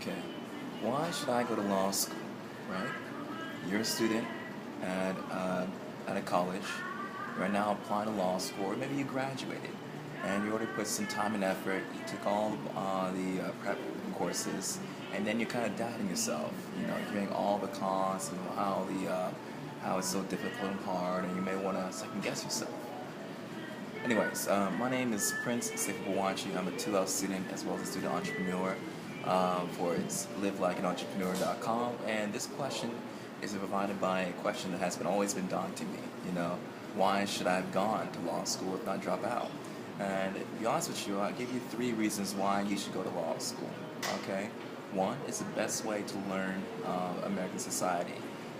Okay, why should I go to law school, right? You're a student at, uh, at a college. You're now applying to law school, or maybe you graduated, and you already put some time and effort. You took all the prep courses, and then you're kind of doubting yourself. You know, hearing all the cons and how it's so difficult and hard, and you may want to second guess yourself. Anyways, my name is Prince Sefa-Boakye. I'm a 2L student as well as a student entrepreneur for livelikeanentrepreneur.com. And this question is provided by a question that has always been daunting me. You know, why should I have gone to law school if not drop out? And to be honest with you, I'll give you 3 reasons why you should go to law school. Okay, 1, it's the best way to learn American society,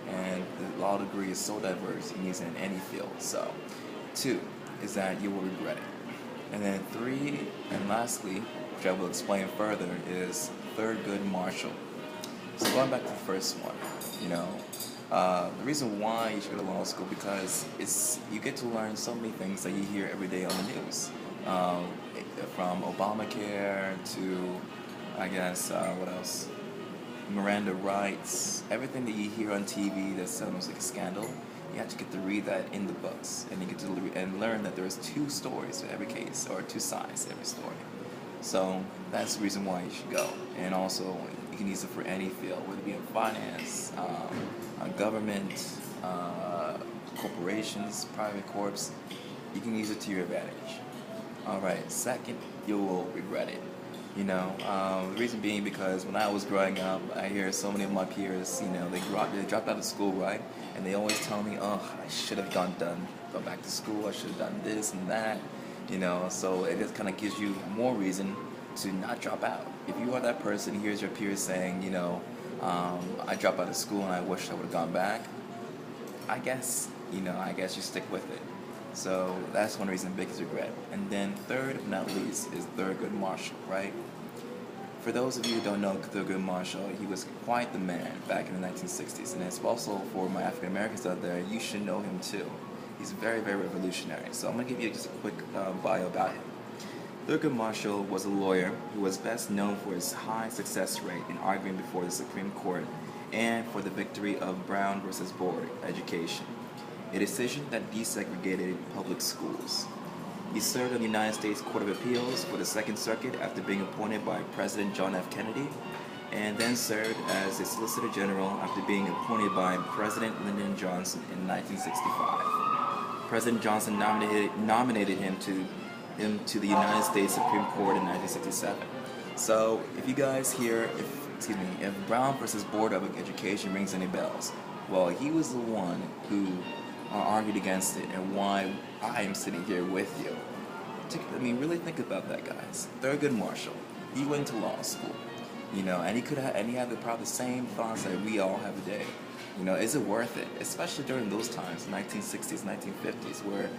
and the law degree is so diverse, you can use it in any field. So, 2 is that you will regret it. And then 3, and lastly, which I will explain further, is Thurgood Marshall. So going back to the first one, you know, the reason why you should go to law school, because you get to learn so many things that you hear every day on the news, from Obamacare to, I guess, what else? Miranda rights, everything that you hear on TV that sounds like a scandal. You have to get to read that in the books, and you get to learn that there's 2 stories to every case, or 2 sides to every story. So that's the reason why you should go. And also, you can use it for any field, whether it be in finance, government, corporations, private corps. You can use it to your advantage. All right. Second, you will regret it. You know, the reason being because when I was growing up, I hear so many of my peers, you know, they dropped out of school, right? And they always tell me, oh, I should have gone back to school, I should have done this and that, you know, so it just kind of gives you more reason to not drop out. If you are that person, here's your peers saying, you know, I dropped out of school and I wish I would have gone back, I guess you stick with it. So that's one reason, biggest regret. And then third, but not least, is Thurgood Marshall, right? For those of you who don't know Thurgood Marshall, he was quite the man back in the 1960s. And it's also for my African Americans out there, you should know him too. He's very, very revolutionary. So I'm going to give you just a quick bio about him. Thurgood Marshall was a lawyer who was best known for his high success rate in arguing before the Supreme Court and for the victory of Brown versus Board education, a decision that desegregated public schools. He served on the United States Court of Appeals for the Second Circuit after being appointed by President John F. Kennedy, and then served as a Solicitor General after being appointed by President Lyndon Johnson in 1965. President Johnson nominated him to the United States Supreme Court in 1967. So if you guys hear, if Brown versus Board of Education rings any bells, well, he was the one who argued against it, and why I am sitting here with you. Really think about that, guys. Thurgood Marshall, he went to law school, you know, and he had probably the same thoughts that we all have today. You know, is it worth it? Especially during those times, 1960s, 1950s, where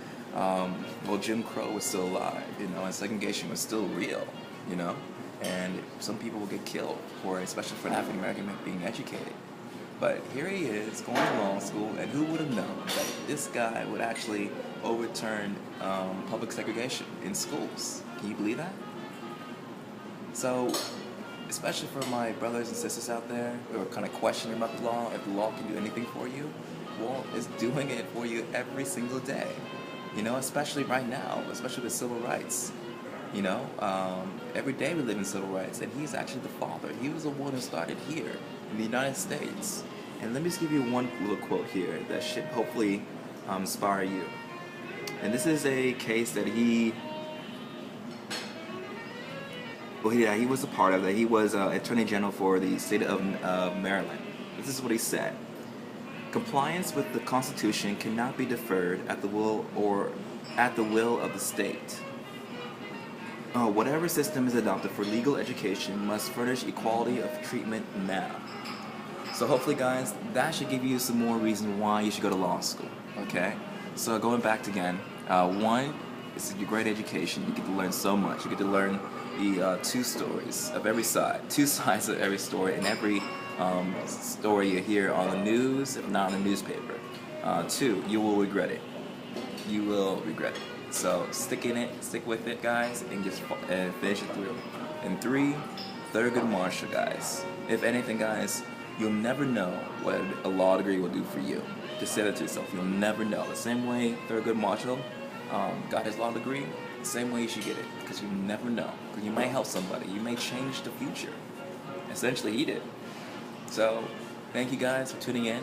Jim Crow was still alive, you know, and segregation was still real, you know, and some people would get killed especially for an African American being educated. But here he is going to law school, and who would have known that this guy would actually overturn public segregation in schools? Can you believe that? So, especially for my brothers and sisters out there who are kind of questioning about the law, if the law can do anything for you, well, it's doing it for you every single day. You know, especially right now, especially with civil rights. You know, every day we live in civil rights, and he's actually the father. He was the one who started here in the United States. And let me just give you one little quote here that should hopefully inspire you. And this is a case that he was a part of. That he was Attorney General for the state of Maryland. This is what he said: "Compliance with the Constitution cannot be deferred at the will of the state. Whatever system is adopted for legal education must furnish equality of treatment now." So hopefully, guys, that should give you some more reason why you should go to law school, okay? So going back again, 1, it's a great education. You get to learn so much. You get to learn the 2 stories of every side, 2 sides of every story, and every story you hear on the news, if not in the newspaper. 2, you will regret it. You will regret it. So stick with it, guys, and just finish it through. And 3, Thurgood Marshall, guys. If anything, guys, you'll never know what a law degree will do for you. Just say that to yourself. You'll never know. The same way Thurgood Marshall got his law degree, the same way you should get it. Because you never know. Because you may help somebody. You may change the future. Essentially, he did. So, thank you guys for tuning in.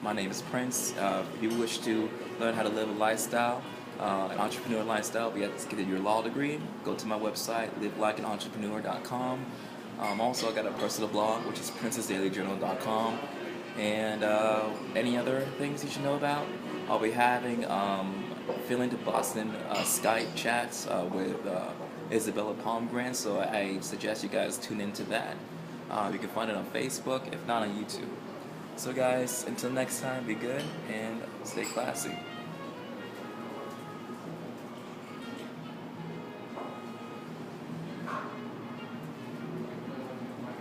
My name is Prince. If you wish to learn how to live a lifestyle, an entrepreneur lifestyle, but you have to get your law degree, go to my website, livelikeanentrepreneur.com. Also, I got a personal blog, which is princessdailyjournal.com. And any other things you should know about? I'll be having Feeling to Boston Skype chats with Isabella Palmgren, so I suggest you guys tune into that. You can find it on Facebook, if not on YouTube. So guys, until next time, be good and stay classy.